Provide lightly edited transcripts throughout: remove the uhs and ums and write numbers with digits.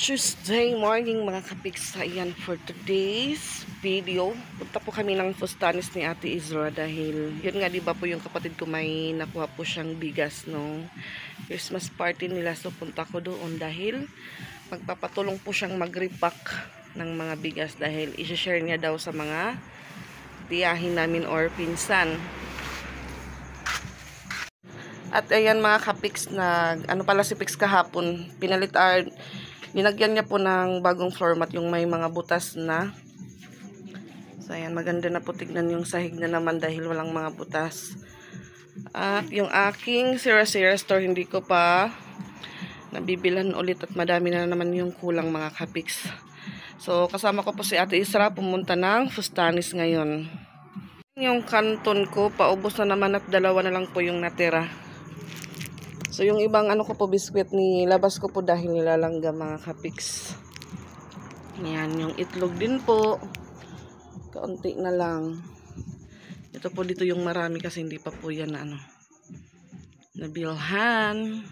Tuesday morning mga kapiks. Ayan, for today's video, punta po kami ng Fustanis ni Ate Ezra dahil yun nga, diba po yung kapatid ko may nakuha po siyang bigas nung Christmas party nila. So punta ko doon dahil magpapatulong po siyang mag-repack ng mga bigas dahil i-share niya daw sa mga tiyahin namin or pinsan. At ayan mga kapiks, ano pala si Piks kahapon, linagyan niya po ng bagong floor mat yung may mga butas na. So ayan, maganda na po tignan yung sahig na naman dahil walang mga butas. At yung aking Sira-Sira store hindi ko pa nabibilhan ulit at madami na naman yung kulang mga kapiks. So kasama ko po si Ate Isra pumunta ng Fustanis ngayon. Yung kanton ko paubos na naman at dalawa na lang po yung natira. So yung ibang ano ko po biskwit nilabas ko po dahil nilalangga mga kapiks. Ayan, yung itlog din po. Kaunti na lang. Ito po dito yung marami kasi hindi pa po yan na nabilhan.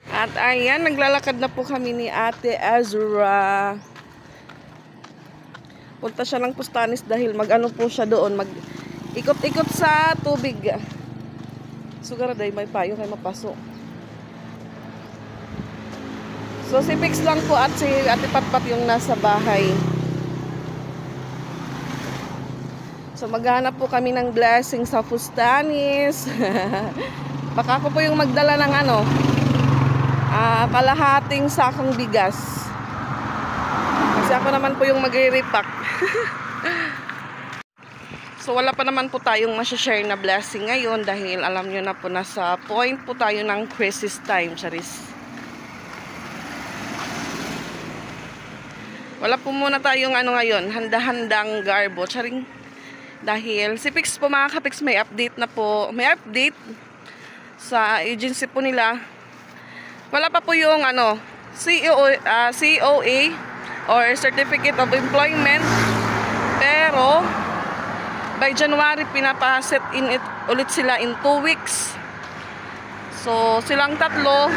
At ayan, naglalakad na po kami ni Ate Ezra. Punta siya ng Fustanis dahil mag-ano po siya doon, mag-ikot-ikot sa tubig. Sugar day may payo kay mapasok. So si Pix lang po at si Ate Patpat yung nasa bahay. So maghanap po kami ng blessing sa Fustanis. Baka ako po yung magdala ng kalahating sakong bigas. Kasi ako naman po yung magre-repack. So wala pa naman po tayong masya-share na blessing ngayon dahil alam nyo na po nasa point po tayo ng crisis time, charis. Wala po muna tayong ngayon, handa-handang garbo, charing. Dahil si Pix po mga kapiks may update na po, may update sa agency po nila. Wala pa po yung COA or Certificate of Employment. Pero by January pinapaset in it ulit sila in 2 weeks. So silang tatlo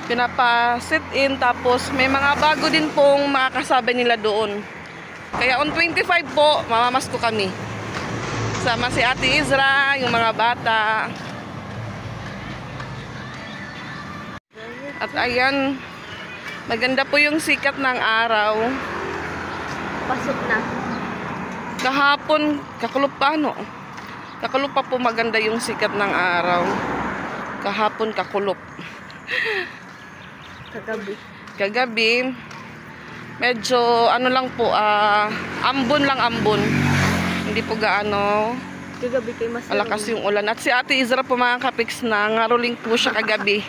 pinapasit in, tapos may mga bago din pong makakasabi nila doon. Kaya on 25 po mamamasko kami sama si Ate Ezra, yung mga bata. At ayan, maganda po yung sikat ng araw. Pasok na. Kahapon kakulop pa kakulop pa po maganda yung sikat ng araw. Kahapon kakulop. Kagabi medyo lang po, ambon. Hindi po gaano kagabi kay mas malakas yung ulan. At si Ate Ezra po mga kapiks na ngaruling po siya kagabi.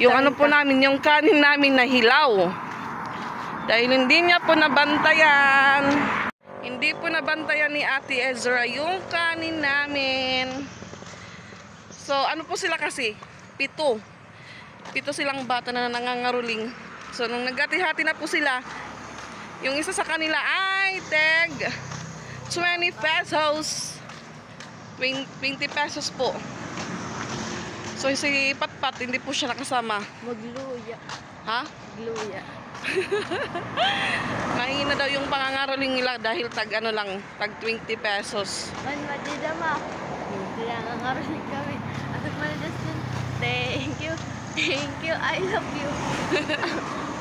Yung po namin, yung kanin namin na hilaw. Dahil hindi niya po nabantayan. Hindi po nabantayan ni Ate Ezra yung kanin namin. So ano po sila kasi? 7 silang bata na nangangaruling. So nung nagati-hati na po sila, yung isa sa kanila ay tag 20 pesos. 20 pesos po. So si Patpat hindi po siya nakasama. Magluya. Ha? Magluya. Mahina daw yung pangangaruling nila dahil tag tag 20 pesos. Man madidama. Kaya nangaruling kami. At manadas din. Thank you, I love you.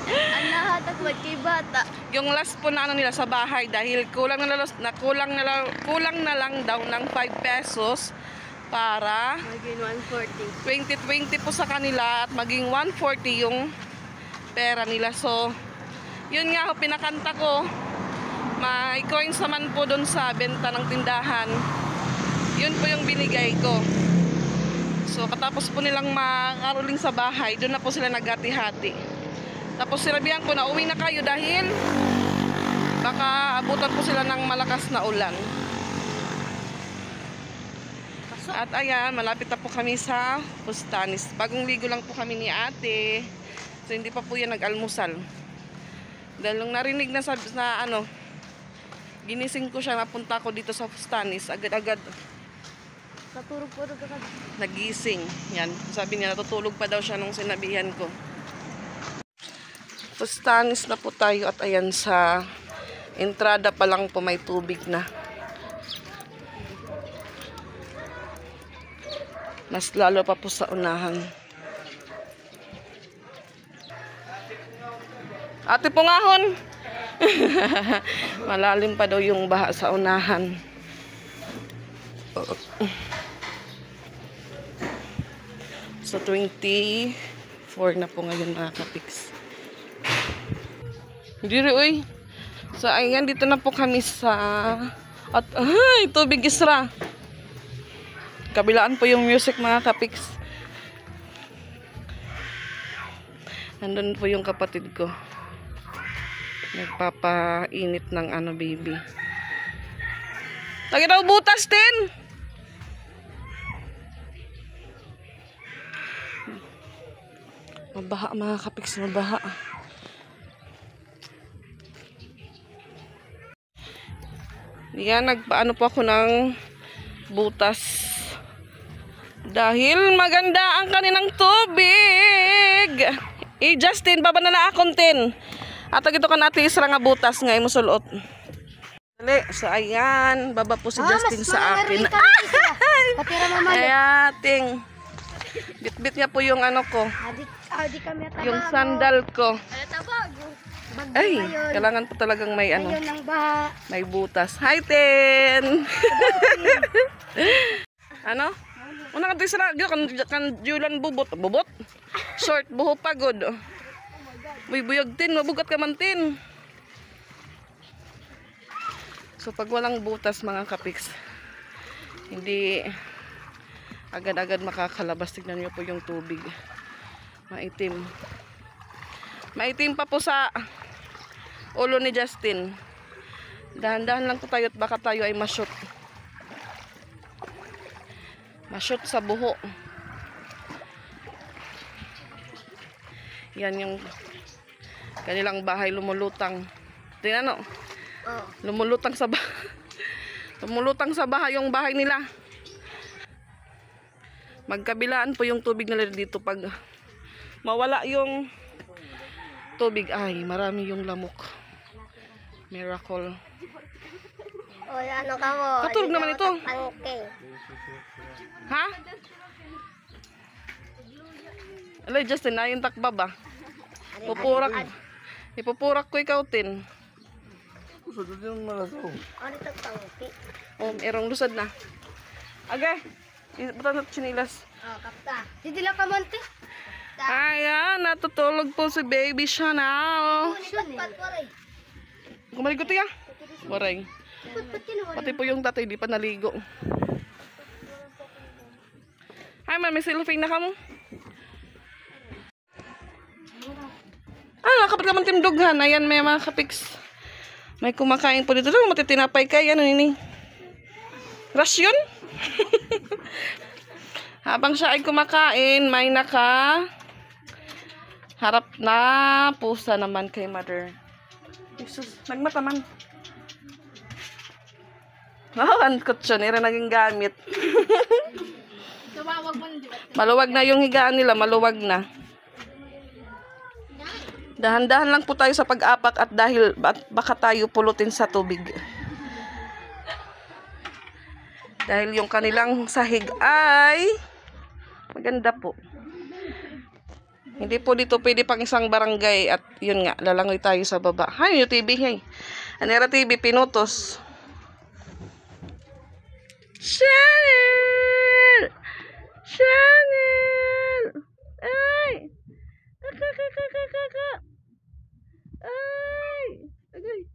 Anahat at kay bata. Yung last po na nila sa bahay dahil kulang na lang daw ng 5 pesos para maging 140. 20 po sa kanila at maging 140 yung pera nila. So yun nga pinakanta ko. May coins naman po doon sa benta ng tindahan. Yun po yung binigay ko. So katapos po nilang makaruling sa bahay, doon na po sila naghati-hati. Tapos sinabihan ko na uwi na kayo dahil baka abutan po sila ng malakas na ulan. At ayan, malapit na po kami sa Fustanis. Bagong ligo lang po kami ni ate. So hindi pa po yan nag-almusal. Dahil nung narinig na ginising ko siya, napunta ko dito sa Fustanis, agad-agad nagising. Yan, sabi niya natutulog pa daw siya nung sinabihan ko. Pustanis na po tayo at ayan sa entrada pa lang po may tubig na. Mas lalo pa po sa unahan. Ate Pungahon! Malalim pa daw yung baha sa unahan. So 24 na po ngayon mga kapiks. Diri uy. So ayan, dito na po kami sa at ay, tubig isra. Kabilaan po yung music mga kapiks. Nandun po yung kapatid ko. Nagpapainit ng ano baby. Lagi daw butas din. Mabaha mga kapiks, mabaha. Yan, nagpaano po ako ng butas. Dahil maganda ang kaninang tubig. Justin, baba na akong tin. At ito ka natin isra nga butas nga imusulot. Dali, so ayan, baba po si Justin sa akin. Ayating. Bit-bit niya po yung ano ko. Yung sandal ko. Ay, kailangan po talagang may ano. May butas. Hi, Tin! Ano? Una ka isra, kan julan bubot. Bubot? Short, buho pagod. Uy, buyog Tin, mabugat ka man Tin. So pag walang butas mga kapiks, hindi agad-agad makakalabas. Tignan nyo po yung tubig. Maitim. Maitim pa po sa ulo ni Justin. Dahan-dahan lang po tayo at baka tayo ay ma-shoot. Ma-shoot sa buho. Yan yung kanilang bahay lumulutang. Tingnan no? Oh. Lumulutang sa bahay. Lumulutang sa bahay yung bahay nila. Magkabilaan po yung tubig nila dito. Pag mawala yung tubig, ay marami yung lamok. Miracle. O, ano ka mo? Katulog naman ito. Ha? Alay, Justin, na yung takba ba? Pupurak. Ipupurak ko ikaw, Tin. Ano tagtangke? Oh, erong lusad na. Agay. Buta na chinilas. Oh, kapta. Dito lang ka monte. Ayan, natutulog po si baby siya now. Kumaligo tiya. Waray. Pati po yung tatay, di pa naligo. Ay, may silufing na ka mo. Kapag naman timdughan. Ayan, may mga kapiks. May kumakain po dito. Matitinapay kayo. Ano nini? Rasyon? Habang siya ay kumakain, may harap na pusa naman kay mother. Jesus, nagmata man. Ang kutsyon, ira naging gamit. Maluwag na yung higaan nila, maluwag na. Dahan-dahan lang po tayo sa pag-apak at dahil baka tayo pulutin sa tubig. Dahil yung kanilang sahig ay maganda po. Hindi po dito pwede pang isang barangay at yun nga, lalangoy tayo sa baba. Hay, yung TV, hay. Anera TV, pinutos. Chanel! Chanel! Ay! Kaka! Ay! Agay!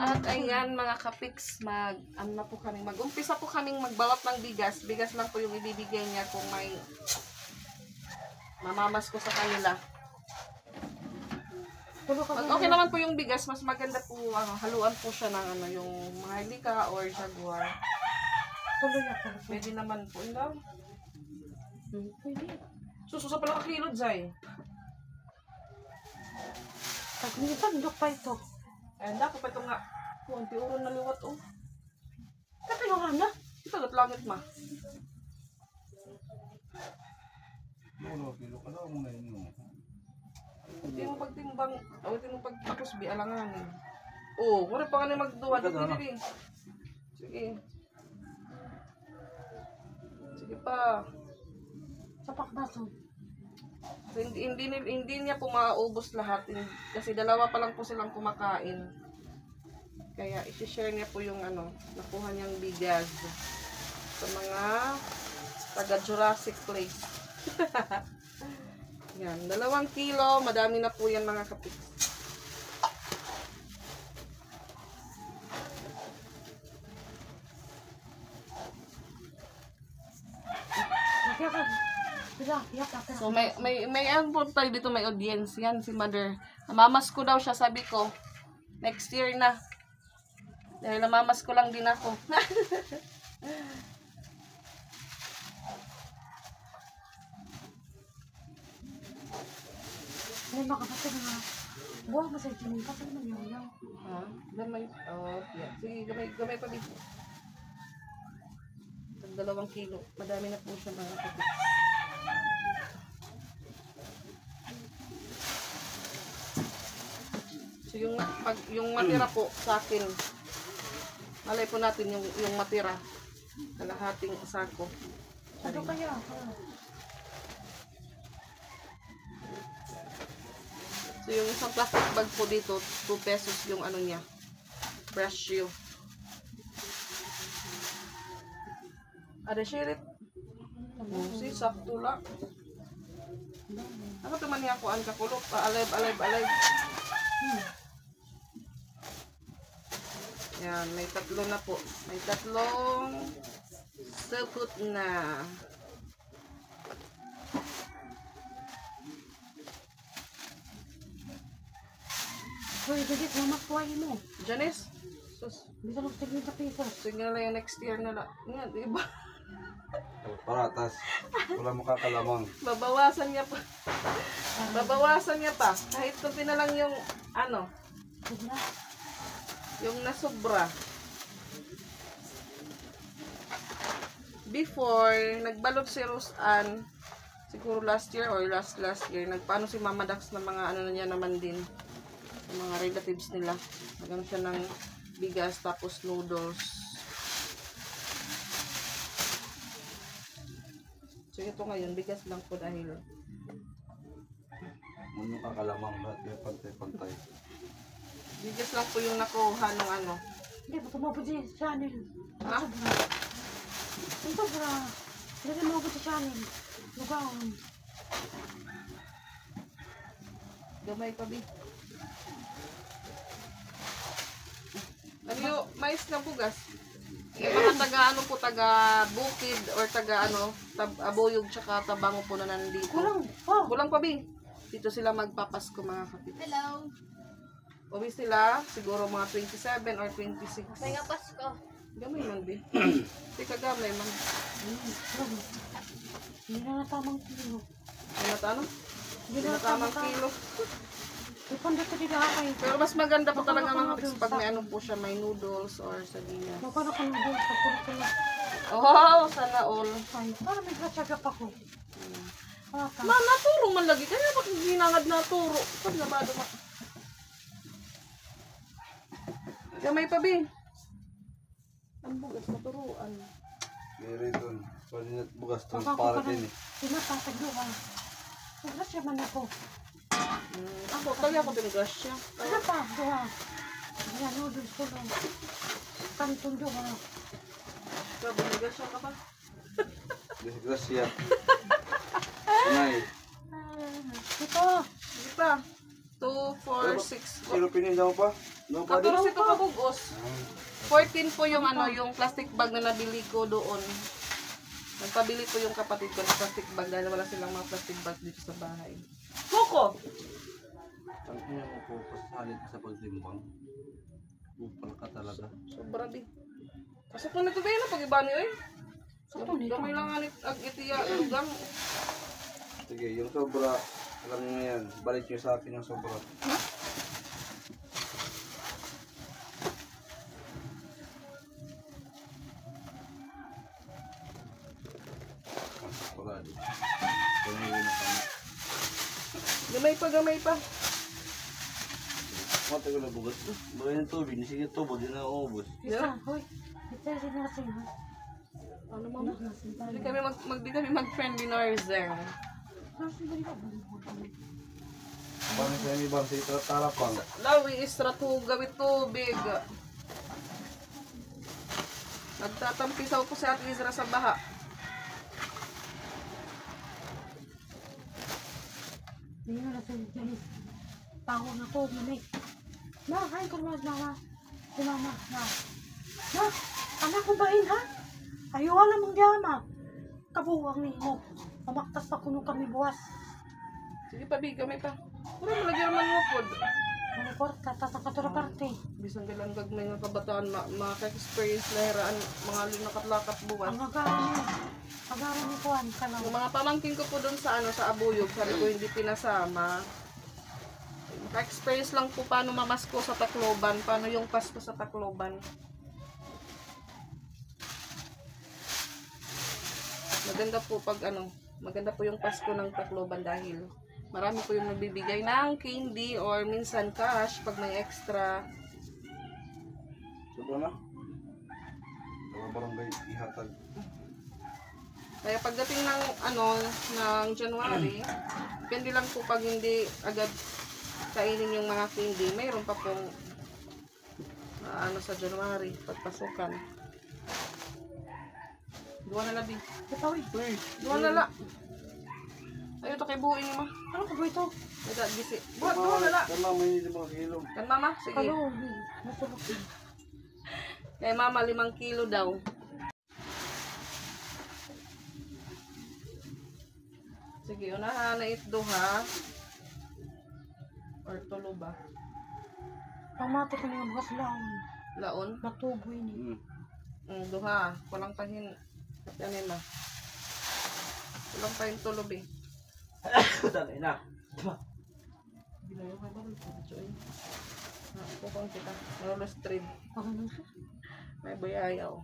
At ayan mga kapiks, mag-umpisa po kaming magbalot ng bigas. Bigas lang po yung ibibigay niya kung may mamamas ko sa kanila. Pag okay naman po yung bigas, mas maganda po haluan po siya ng yung mga lika or jaguar. Pwede naman po. Pwede. Sususa pala kakilod, Zay. Tagdok pa ito. Ayan, dapat pa ito nga. Kunti uro na liwat, oh. Katiluhan na. Ito, langit ma. kilo ka lang muna yun. Hindi mo pagtimbang, hindi mo pagtapos bi alanganin. Oh, wala pa ka na magduwa. Sige. Sige. Sige pa. Sapak baso. So, hindi niya po mauubos lahat. Kasi dalawa pa lang po silang kumakain. Kaya isi-share niya po yung nakuha niyang bigas sa mga taga Jurassic Place. Yan, 2 kilo. Madami na po yan mga kapit. So may ano po tayo dito, may audience yan si mother. Namamas ko daw siya, sabi ko next year na. Dahil namamas ko lang din ako. May makapatid na. Buwag mo sa itin. Kasi naman yaw. Ha? Gamay. Oh, yeah. Sige, gamay pa dito. 2 kilo. Madami na po siya mga kapit. So yung matira po sa akin, malay po natin yung matira, kalahating sako. Ano kaya? So yung isang plastic bag po dito, 2 pesos yung ano niya, presyo. Ada shirit. Si sakto lang. Ako tuman niya ako ang kakulok, alive. Yan, may 3 na po. May 3 saput na. Hoy, Judith, mamak kuhay mo. Janice? Sus, Bisa lang tignan sa piso. sige na lang yung next year na lang. Nga, diba? Paratas. Wala mo kakalamang. Babawasan niya pa. Babawasan niya pa. Kahit kunti na lang yung Sobra. yung nasobra. Before, nagbalot si Roseanne, siguro last year or last year, nagpaano si Mama Dax ng mga na niya naman din. Yung mga relatives nila. Nagano siya ng bigas tapos noodles. So ito ngayon, bigas lang po dahil Ano kakalamang lahat kaya pantay-pantay. bigas lang po yung nakuha ng Hindi, ba't umabot sa channel? Ha? Ang sobra. Hindi umabot sa channel. Lugawan. Gamay pa, Bi. Yung mais na bugas. Yung mga taga bukid or abuyog tsaka tabango po na nandito. Kulang pa, Bi. Dito sila magpapasko mga kapit. Hello. Uwi sila, siguro mga 27 or 26. May nga Pasko. Gamay man, Bi. Tika gamay man. Hindi na natamang kilo. Hindi na tamang kilo. Ipanda ko dito akay. Pero mas maganda po talaga mga kapit pag may po siya, may noodles or sardinas. Magkano ka nung sa puro. Oh, sana all. Ay, para may gratsyaga pa ko. Ma, naturo man lagi. Kaya bakit ginangad naturo? Pag nabado ma. Gamay pa, Bi. Ang bugas maturuan. Meron doon. Palinat bugas transparent din eh. Pinapatag doon. Gratsya man ako. Ako, kaya ako tinigasya. Ano pa? Doon. Yan, noodles ko lang. Kantong doon. Kaya binigasya ka ba? Desgrasya. Sunay. Ito. Hindi pa. 2, 4, 6. Sino pininda mo pa? No pa din? 14 ito kabugos. 14 po yung yung plastic bag na nabili ko doon. Nagpabili po yung kapatid ko ng plastic bag dahil wala silang mga plastic bag dito sa bahay. Moko! Ang ina mo po, pasalit ka sa pagtimbang. Upal ka talaga. Sobra, Bi. Pasok na ito ba yun? Pag-iba niyo eh. Sakto nito. Gamay lang nga ag itiya. Lugang. Sige, yung sobra, alam niyo na yan. Balik niyo sa akin yung sobra. pagkali. Kaya ngayon na kami. Gamay pa. Matagal na bugat. Bagay ng tubig, sige tubo, di na uubos. Isa, hoy. Ito yung sinasing, ha? Ano mama? Di kami mag-friendly Northern. Parang sa may bang sa tarapang. Lawi isra to gawit tubig. Nagtatampisaw ko si Ate Isra sa baha. Hindi na nasa Dennis. Tawa na to, mami. Ma, kain ko naman, mama. Si mama, ma. Ma, anak ko ba yun, ha? Ayaw alam ang diyama. Kabuwang ni mo. Pamaktas pa kuno kami buwas. Sige pa, Big, gamay pa. Puro mo lagyan man mo pod. Ano ko, tatas ang katura parte. Bisang galang gagmay nga kabataan, maka-experience na hiraan, mga linakat-lakat buwas. Ang agaran ni Juan, ka lang. Yung mga pamangkin ko po doon sa sa Abuyog, sabi ko hindi pinasama. Maka-experience lang po paano mamasko sa Tacloban, paano yung Pasko sa Tacloban. Maganda po pag maganda po yung Pasko ng Tacloban dahil marami po yung nagbibigay ng candy or minsan cash pag may extra. Sobrang na? Mga barangay ihatag. Kaya pagdating ng ng January, depende lang po pag hindi agad kainin yung mga candy, mayroon pa pong sa January pagpasukan. Duwa na labi. Ito, eh. Duwa na la. Ayun to kay buuin mo. Ano ko ba ito? Ito gisi. Buhat duwa na la. Tama, may 5 kilo. Kan mama, sige. Kalo, natulog din. Kay mama 5 kilo daw. Sige, unahan na itduha. Or tulo ba? Pamati ko na yung bukas lang. Laon? Matuboy ni. Duha. Walang pahin. Yan na. Walang pahin tulo eh. Dali na. Ginayo ka ba? Choy. Pupang kita. Malulos trade. Ano? May bayayaw.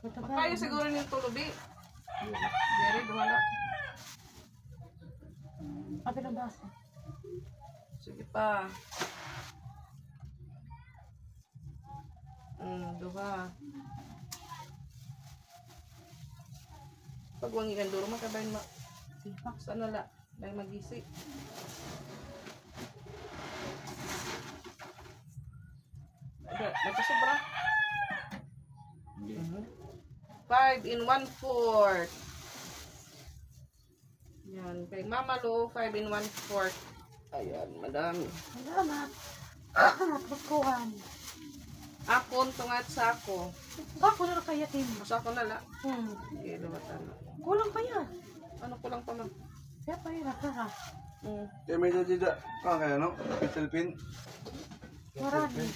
Ito ba? Kayo siguro yung tulubi. Jerry, duwala. Abi na basa. Sige pa. Duha. Pagwangi kan duro makabayin ma. Sipak sana la. May magisi. Nagkasobra. 5 in 1/4. Yan. Kay Mama Lo, 5 in 1/4. Ayan, madami. Salamat. Natlukuhan. Akon tungat sa ako. Ako na kaya team. Sa ako na la. Sige, lumatan na. kulang pa yan. Ano ko lang pa lang? Kaya pa yun, nakara. Kaya may dida. Kaya no? Pitilpin. Marami.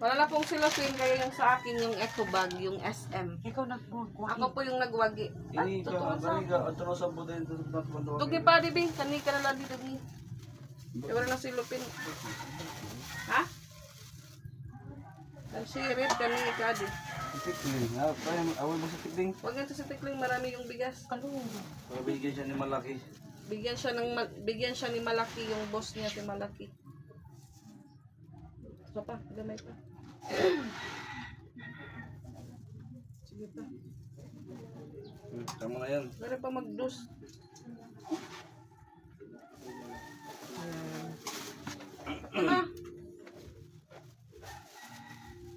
Wala na pong sila swing kayo yung sa akin yung eco bag, yung SM. Ikaw nagbuwag. Ako po yung nagwagi. Ini ka, bali ka, at sa buday ito sa pagkakataon. Dugi pa, dibi. Kani ka na lang dito. Wala na silupin. Ha? Ang sirit, kani ka di. Tikling, ha? Kaya awal mo sa tikling. Huwag nga sa tikling, marami yung bigas. Kalungo. Pagabigyan siya ni malaki. Bigyan siya ni Malaki, yung boss niya si Malaki. So pa, gamay pa. Sige pa. Tama na yan. Pwede pa mag-dos.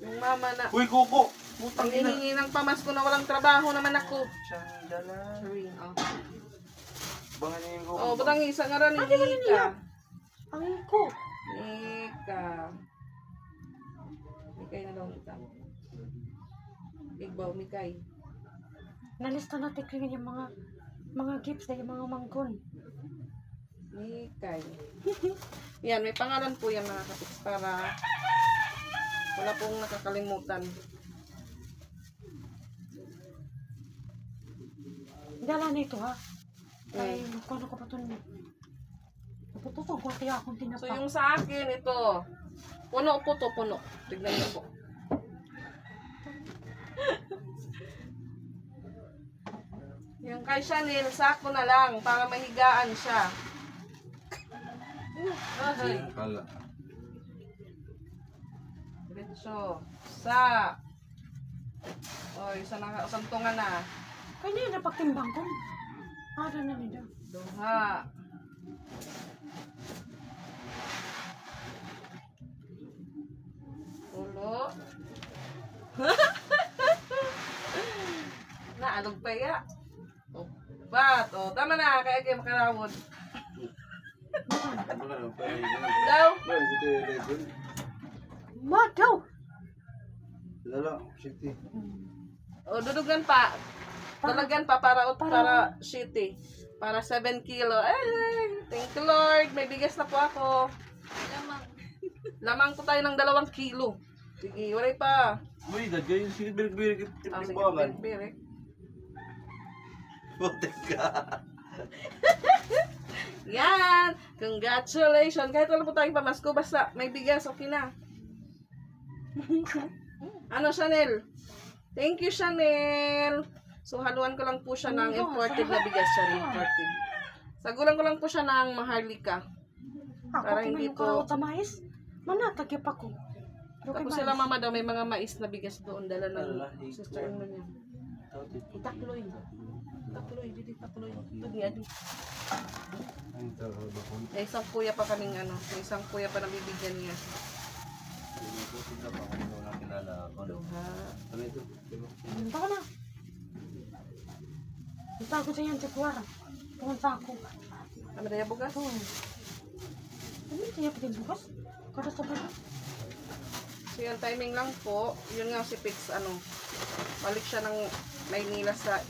Yung mama na, Uy, kuko! ang hihingi ng pamasko na walang trabaho naman ako. Sandala. Bangan niya yung kuko. Oh, butang isa nga rin, Nika. Ang iko. Nika. Mikay na daw kita. Igbaw, Mikay. Nalista natin kayo yung mga gifts na yung mga mangkon. Mikay. Yan, may pangalan po yan mga kapits para wala pong nakakalimutan. Dala na ito ha. Ay, kung ano ko pa ito niya. Napututong ko kaya akong tinapa. So yung sa akin, ito. Puno po to, puno. Tignan niyo po. kay Chanel, sako na lang para mahigaan siya. Ay. Kala. Diretso. Sa. Oy, santungan na. Kaya na pagtimbang ko. Ada na nila. Duha. Ulo. Naalog pa ya. Upat. O, tama na. Kaya kayo makarawod. Ano ka lang? Daw. Well, buti ulit. Madaw! Dala, city. O, dudugan pa. Dalagan pa para shitty. Para 7 kilo. Ay, thank you Lord. May bigas na po ako. Lamang po tayo ng 2 kilo. Sige, wala pa. Uy, dagay yung sige, birik-birik. Ah, sige, Timbangan. birik. Buti ka. Yan! Congratulations! Kahit wala po tayong pamasko, basta may bigas, okay na. Ano, Chanel? Thank you, Chanel! So, haluan ko lang po siya ng imported na bigas siya. Imported. Sagulan ko lang po siya ng maharlika. Ako Para kung hindi may po- sa mais. Mana, tagyap ako. Tapos sila mama daw, may mga mais na bigas doon. Dala ng sister-in-law niya. Itakloy. Takloy, dito takloy. Ito di adi. May isang kuya pa kaming may isang kuya pa nabibigyan niya. Duha. Ano ito? Punta ka na. Punta ko sa yan sa kuwara. Punta ako. Ano daya bugas? Oo. Ano yung tiyak din bukas? Kada sa bala. So yung timing lang po, yun nga si Pix, balik siya ng Maynila sa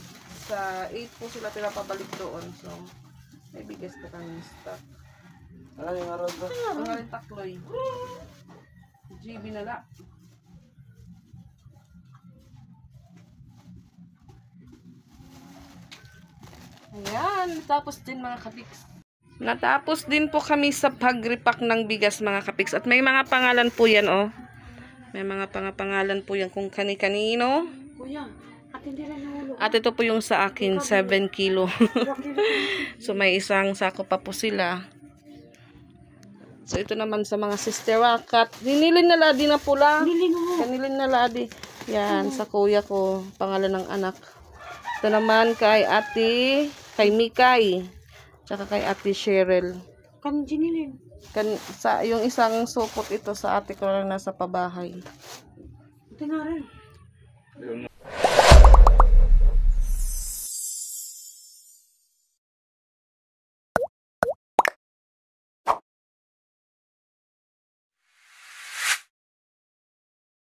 8 po sila pinapabalik doon. So, may bigas ka kami stock. Ano yung araw ba? Ang nga rin takloy. GB na la. Ayan, tapos din mga kapiks. Natapos din po kami sa pag-repack ng bigas mga kapiks. At may mga pangalan po yan, oh. May mga pangalan po yan kung kani-kanino. Kuya, at hindi rin nahulog. At ito po yung sa akin, 7 kilo. So, may isang sako pa po sila. So, ito naman sa mga sister wakat. Hinilin na ladi na pula. Kanilin na ladi. Yan, sa kuya ko. Pangalan ng anak. Ito naman kay ate, kay Mikay. Tsaka kay ate Cheryl. Kan ginilin. Yung isang supot ito sa ate ko lang nasa pabahay. Ito na rin. Yung